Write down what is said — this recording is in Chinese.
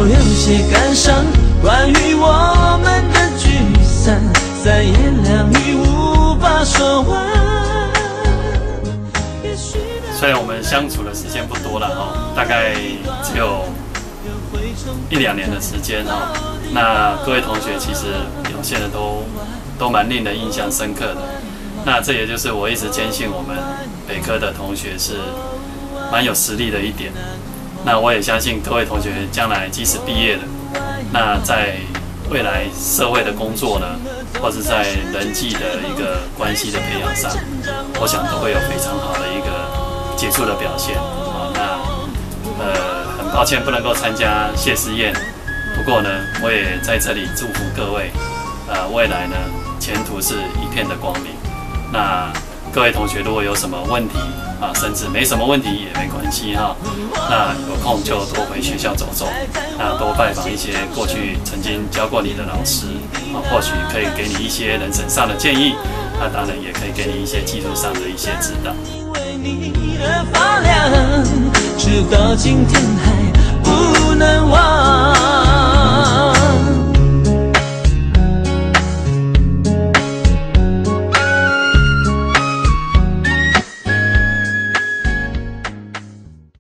有些感伤，关于我们的聚散，三言两语无法说完。虽然我们相处的时间不多了哈，大概只有1、2年的时间哈。那各位同学其实表现的都蛮令人印象深刻的。那这也就是我一直坚信我们北科的同学是蛮有实力的一点。那我也相信各位同学将来即使毕业了，那在未来社会的工作呢，或是在人际的一个关系的培养上，我想都会有非常好的一个杰出的表现。那很抱歉不能够参加谢师宴，不过呢，我也在这里祝福各位，未来呢前途是一片的光明。那各位同学如果有什么问题甚至没什么问题也没关系哈。那有空就多回学校走走，那多拜访一些过去曾经教过你的老师，或许可以给你一些人生上的建议，那当然也可以给你一些技术上的一些指导。因为你而发亮，直到今天还不能忘。